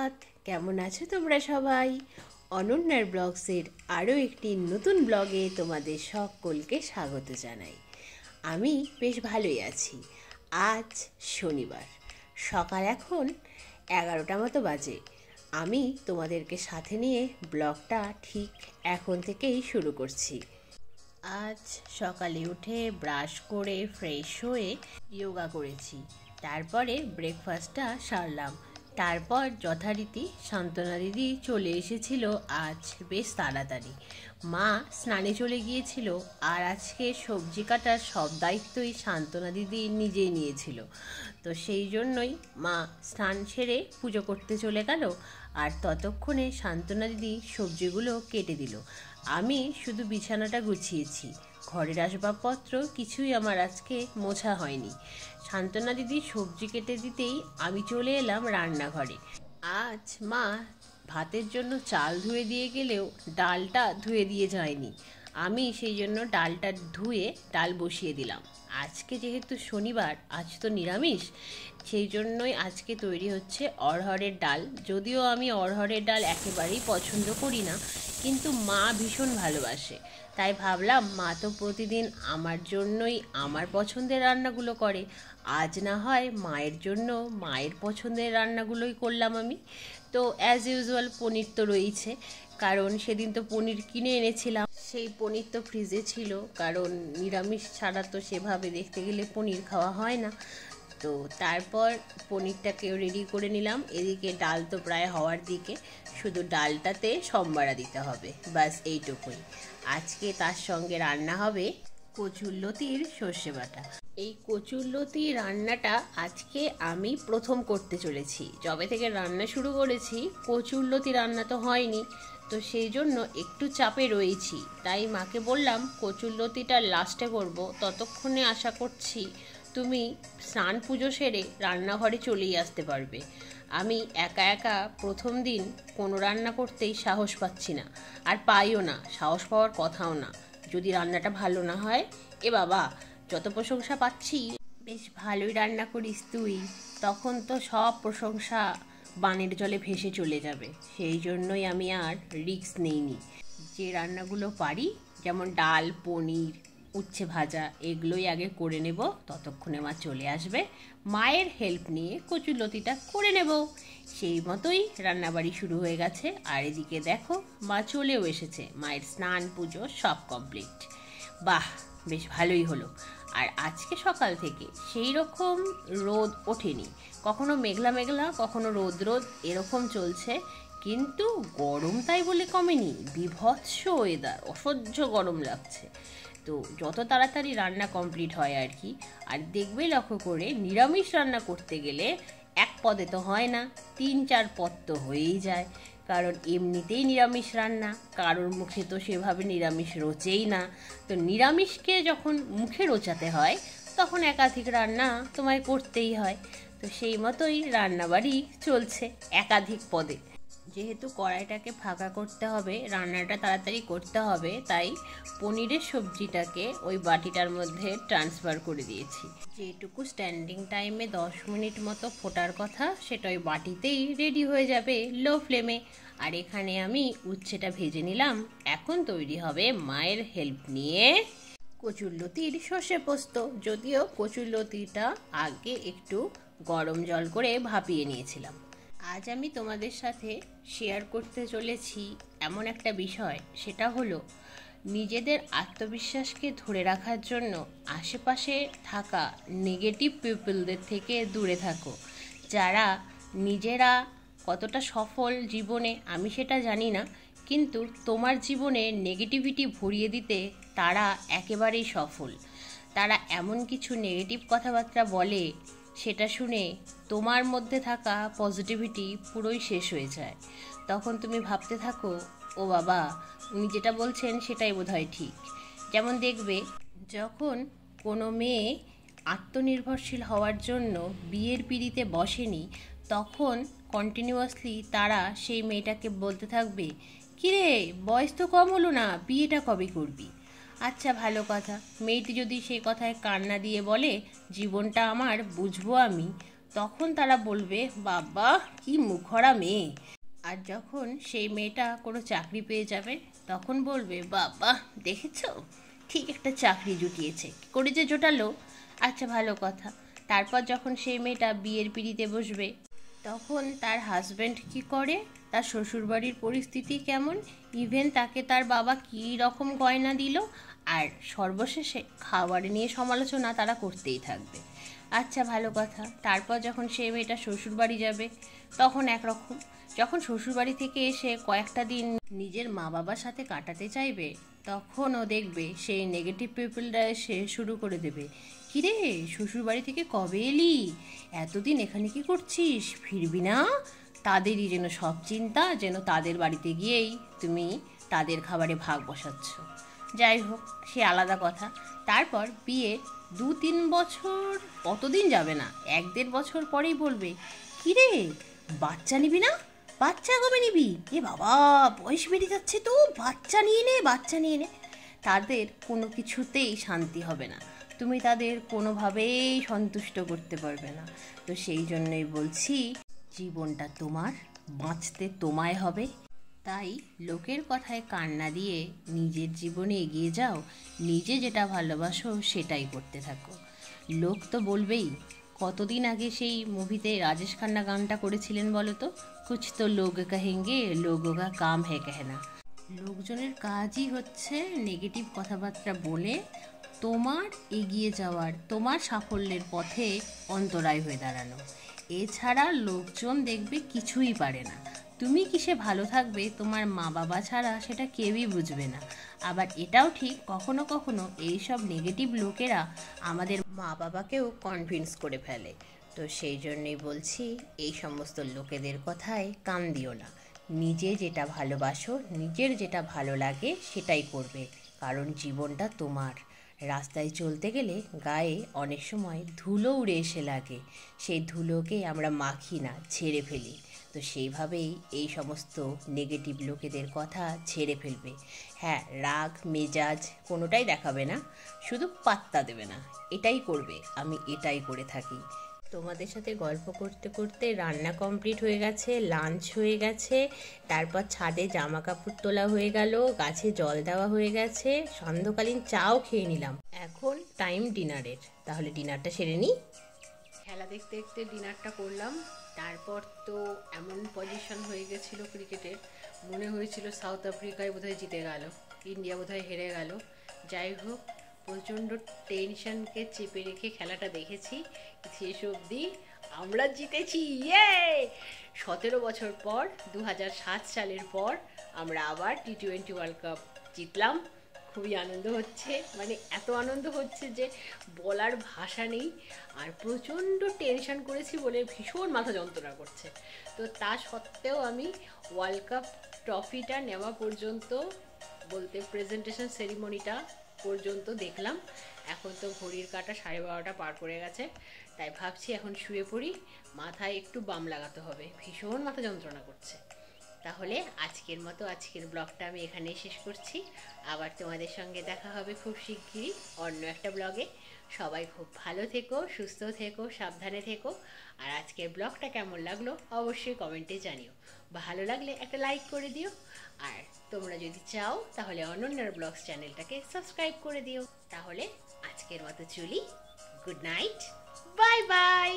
সুপ্রভাত। কেমন আছো তোমরা সবাই? অনন্যার ব্লগসের আরও একটি নতুন ব্লগে তোমাদের সকলকে স্বাগত জানাই। আমি বেশ ভালোই আছি। আজ শনিবার, সকাল এখন 11টা মতো বাজে। আমি তোমাদেরকে সাথে নিয়ে ব্লগটা ঠিক এখন থেকেই শুরু করছি। আজ সকালে উঠে ব্রাশ করে ফ্রেশ হয়ে যোগা করেছি, তারপরে ব্রেকফাস্টটা সারলাম। তারপর যথারীতি সান্ত্বনা দিদি চলে এসেছিল আজ বেশ তাড়াতাড়ি। মা স্নানে চলে গিয়েছিল, আর আজকে সবজি কাটার সব দায়িত্বই সান্ত্বনা দিদি নিজেই নিয়েছিল। তো সেই জন্যই মা স্নান সেরে পুজো করতে চলে গেল, আর ততক্ষণে সান্ত্বনা দিদি সবজিগুলো কেটে দিল। আমি শুধু বিছানাটা গুছিয়েছি, ঘরের আসবাবপত্র কিছুই আমার আজকে মোছা হয়নি। সান্ত্বনা দিদি সবজি কেটে দিতেই আমি চলে এলাম রান্নাঘরে। আজ মা ভাতের জন্য চাল ধুয়ে দিয়ে গেলেও ডালটা ধুয়ে দিয়ে যায়নি। আমি সেই জন্য ডালটা ধুয়ে ডাল বসিয়ে দিলাম। আজকে যেহেতু শনিবার, আজ তো নিরামিষ, সেই জন্যই আজকে তৈরি হচ্ছে অড়হরের ডাল। যদিও আমি অড়হরের ডাল একেবারেই পছন্দ করি না, কিন্তু মা ভীষণ ভালোবাসে, তাই ভাবলাম মা তো প্রতিদিন আমার জন্যই আমার পছন্দের রান্নাগুলো করে, আজ না হয় মায়ের জন্য মায়ের পছন্দের রান্নাগুলোই করলাম আমি। তো অ্যাজ ইউজুয়াল পনির তো রয়েছে, কারণ সেদিন তো পনির কিনে এনেছিলাম। সেই পনির তো ফ্রিজে ছিল, কারণ নিরামিষ ছাড়া তো সেভাবে দেখতে গেলে পনির খাওয়া হয় না। তো তারপর পনিরটাকেও রেডি করে নিলাম। এদিকে ডাল তো প্রায় হওয়ার দিকে, শুধু ডালটাতে সম্বারা দিতে হবে, ব্যাস এইটুকুই। আজকে তার সঙ্গে রান্না হবে কচুরলতির সর্ষে বাটা। এই কচুরলতি রান্নাটা আজকে আমি প্রথম করতে চলেছি। যবে থেকে রান্না শুরু করেছি কচুরলতি রান্না তো হয়নি, তো সেই জন্য একটু চাপে রয়েছি। তাই মাকে বললাম কচুরলতিটা লাস্টে করব, ততক্ষণে আশা করছি তুমি স্নান পুজো সেরে রান্নাঘরে চলেই আসতে পারবে। আমি একা একা প্রথম দিন কোনো রান্না করতেই সাহস পাচ্ছি না, আর পাইও না, সাহস পাওয়ার কথাও না। যদি রান্নাটা ভালো না হয়, এ বাবা, যত প্রশংসা পাচ্ছি বেশ ভালোই রান্না করিস তুই, তখন তো সব প্রশংসা বানের জলে ভেসে চলে যাবে। সেই জন্যই আমি আর রিস্ক নেইনি। যে রান্নাগুলো পারি, যেমন ডাল, পনির, উচ্ছে ভাজা, এগুলোই আগে করে নেব, ততক্ষণে মা চলে আসবে। মায়ের হেল্প নিয়ে কচুরলতিটা করে নেব। সেই মতোই রান্নাবাড়ি শুরু হয়ে গেছে। আর এদিকে দেখো মা চলেও এসেছে, মায়ের স্নান পুজো সব কমপ্লিট। বাহ, বেশ ভালোই হলো। আর আজকে সকাল থেকে সেই রকম রোদ ওঠেনি, কখনো মেঘলা মেঘলা, কখনো রোদ রোদ, এরকম চলছে, কিন্তু গরম তাই বলে কমেনি। বিভৎস ওয়েদার, অসহ্য গরম লাগছে। তো যত তাড়াতাড়ি রান্না কমপ্লিট হয় আর কি। আর দেখবে লক্ষ্য করে, নিরামিষ রান্না করতে গেলে এক পদে তো হয় না, 3-4 পদ তো হয়েই যায়, কারণ এমনিতেই নিরামিষ রান্না, কারোর মুখে তো সেভাবে নিরামিষ রোচেই না। তো নিরামিষকে যখন মুখে রোচাতে হয়, তখন একাধিক রান্না তোমায় করতেই হয়। তো সেই মতোই রান্নাবাড়ি চলছে একাধিক পদে। যেহেতু কড়াইটাকে ফাঁকা করতে হবে, রান্নাটা তাড়াতাড়ি করতে হবে, তাই পনিরের সবজিটাকে ওই বাটিটার মধ্যে ট্রান্সফার করে দিয়েছি। যেটুকু স্ট্যান্ডিং টাইমে 10 মিনিট মতো ফোটার কথা, সেটা ওই বাটিতেই রেডি হয়ে যাবে লো ফ্লেমে। আর এখানে আমি উচ্ছেটা ভেজে নিলাম। এখন তৈরি হবে মায়ের হেল্প নিয়ে কচুরলতির সর্ষে পোস্ত। যদিও কচুরলতিটা আগে একটু গরম জল করে ভাপিয়ে নিয়েছিলাম। আজ আমি তোমাদের সাথে শেয়ার করতে চলেছি এমন একটা বিষয়, সেটা হলো নিজেদের আত্মবিশ্বাসকে ধরে রাখার জন্য আশেপাশে থাকা নেগেটিভ পিপলদের থেকে দূরে থাকো। যারা নিজেরা কতটা সফল জীবনে আমি সেটা জানি না, কিন্তু তোমার জীবনে নেগেটিভিটি ভরিয়ে দিতে তারা একেবারেই সফল। তারা এমন কিছু নেগেটিভ কথাবার্তা বলে, সেটা শুনে তোমার মধ্যে থাকা পজিটিভিটি পুরোই শেষ হয়ে যায়। তখন তুমি ভাবতে থাকো, ও বাবা, উনি যেটা বলছেন সেটাই বোধহয় ঠিক। যেমন দেখবে, যখন কোনো মেয়ে আত্মনির্ভরশীল হওয়ার জন্য বিয়ের পিঁড়িতে বসেনি, তখন কন্টিনিউয়াসলি তারা সেই মেয়েটাকে বলতে থাকবে, কিরে, বয়স তো কম হলো না, বিয়েটা কবে করবি? আচ্ছা, ভালো কথা। মেয়েটি যদি সেই কথায় কান্না দিয়ে বলে, জীবনটা আমার বুঝবো আমি, তখন তারা বলবে বাবা কি মুখরা মেয়ে। আর যখন সেই মেয়েটা কোনো চাকরি পেয়ে যাবে তখন বলবে বাবা দেখেছো ঠিক একটা চাকরি জুটিয়েছে, কী করে যে জোটালো। আচ্ছা ভালো কথা। তারপর যখন সেই মেয়েটা বিয়ের পিঁড়িতে বসবে তখন তার হাজব্যান্ড কি করে, তার শ্বশুরবাড়ির পরিস্থিতি কেমন, ইভেন তাকে তার বাবা কী রকম গয়না দিল, আর সর্বশেষে খাবার নিয়ে সমালোচনা তারা করতেই থাকবে। আচ্ছা ভালো কথা। তারপর যখন সে মেয়েটা শ্বশুরবাড়ি যাবে তখন একরকম। যখন শ্বশুরবাড়ি থেকে এসে কয়েকটা দিন নিজের মা বাবার সাথে কাটাতে চাইবে তখন ও দেখবে সেই নেগেটিভ পিপলরা এসে শুরু করে দেবে, কিরে শ্বশুরবাড়ি থেকে কবে এলি, এতদিন এখানে কি করছিস, ফিরবি না। তাদেরই যেন সব চিন্তা, যেন তাদের বাড়িতে গিয়েই তুমি তাদের খাবারে ভাগ বসাচ্ছ। যাই হোক সে আলাদা কথা। তারপর বিয়ে 2-3 বছর, অতদিন যাবে না, 1-1.5 বছর পরেই বলবে, কিরে বাচ্চা নিবি না, বাচ্চা কবে নিবি, এ বাবা বয়স বেড়ে যাচ্ছে তো, বাচ্চা নিয়ে নে, বাচ্চা নিয়ে নে। তাদের কোনো কিছুতেই শান্তি হবে না, তুমি তাদের কোনোভাবেই সন্তুষ্ট করতে পারবে না। তো সেই জন্যই বলছি জীবনটা তোমার, বাঁচতে তোমায় হবে। তাই লোকের কথায় কান না দিয়ে নিজের জীবনে এগিয়ে যাও, নিজে যেটা ভালোবাসো সেটাই করতে থাকো। লোক তো বলবেই। কতদিন আগে সেই মুভিতে রাজেশ খান্না গানটা করেছিলেন বলো তো, কুছ তো লোগ কহেঙ্গে লোগো কা কাম হ্যায় কেহনা। লোকজনের কাজই হচ্ছে নেগেটিভ কথাবার্তা বলে তোমার এগিয়ে যাওয়ার, তোমার সাফল্যের পথে অন্তরায় হয়ে দাঁড়ানো। এছাড়া লোকজন দেখবে কিছুই পারে না। তুমি কিসে ভালো থাকবে তোমার মা বাবা ছাড়া সেটা কেউই বুঝবে না। আবার এটাও ঠিক কখনো কখনো এইসব নেগেটিভ লোকেরা আমাদের মা বাবাকেও কনভিন্স করে ফেলে। তো সেই জন্যই বলছি এই সমস্ত লোকেদের কথায় কান দিও না। নিজে যেটা ভালোবাসো, নিজের যেটা ভালো লাগে সেটাই করবে, কারণ জীবনটা তোমার। রাস্তায় চলতে গেলে গায়ে অনেক সময় ধুলো উড়ে এসে লাগে, সেই ধুলোকে আমরা মাখি না, ঝেড়ে ফেলি। তো সেইভাবেই এই সমস্ত নেগেটিভ লোকেদের কথা ঝেড়ে ফেলবে। হ্যাঁ, রাগ মেজাজ কোনোটাই দেখাবে না, শুধু পাত্তা দেবে না, এটাই করবে। আমি এটাই করে থাকি। তোমাদের সাথে গল্প করতে করতে রান্না কমপ্লিট হয়ে গেছে, লাঞ্চ হয়ে গেছে, তারপর ছাদে জামা কাপড় তোলা হয়ে গেল, গাছে জল দেওয়া হয়ে গেছে, সান্ধ্যকালীন চাও খেয়ে নিলাম। এখন টাইম ডিনারের, তাহলে ডিনারটা সেরে নিই। খেলা দেখতে দেখতে ডিনারটা করলাম। তারপর তো এমন পজিশন হয়ে গেছিলো ক্রিকেটের, মনে হয়েছিল সাউথ আফ্রিকায় বোধহয় জিতে গেল, ইন্ডিয়া বোধহয় হেরে গেল। যাই হোক, প্রচণ্ড টেনশনকে চেপে রেখে খেলাটা দেখেছি, শেষ অবধি আমরা জিতেছি। ইয়ে 17 বছর পর, 2007 সালের পর আমরা আবার T20 ওয়ার্ল্ড কাপ জিতলাম। খুবই আনন্দ হচ্ছে, মানে এত আনন্দ হচ্ছে যে বলার ভাষা নেই। আর প্রচণ্ড টেনশন করেছি বলে ভীষণ মাথা যন্ত্রণা করছে। তো তা সত্ত্বেও আমি ওয়ার্ল্ড কাপ ট্রফিটা নেওয়া পর্যন্ত, বলতে প্রেজেন্টেশন সেরিমনিটা পর্যন্ত দেখলাম। এখন তো ঘড়ির কাঁটা 12:30 পার করে গেছে, তাই ভাবছি এখন শুয়ে পড়ি, মাথায় একটু বাম লাগাতে হবে, ভীষণ মাথা যন্ত্রণা করছে। তাহলে আজকের মতো আজকের ব্লগটা আমি এখানেই শেষ করছি। আবার তোমাদের সঙ্গে দেখা হবে খুব শিগগিরই অন্য একটা ব্লগে। সবাই খুব ভালো থেকো, সুস্থ থেকো, সাবধানে থেকো। আর আজকের ব্লগটা কেমন লাগলো অবশ্যই কমেন্টে জানিও। ভালো লাগলে একটা লাইক করে দিও। আর তোমরা যদি চাও তাহলে অনন্যার ব্লগস চ্যানেলটাকে সাবস্ক্রাইব করে দিও। তাহলে আজকের মতো চলি, গুড নাইট, বাই বাই।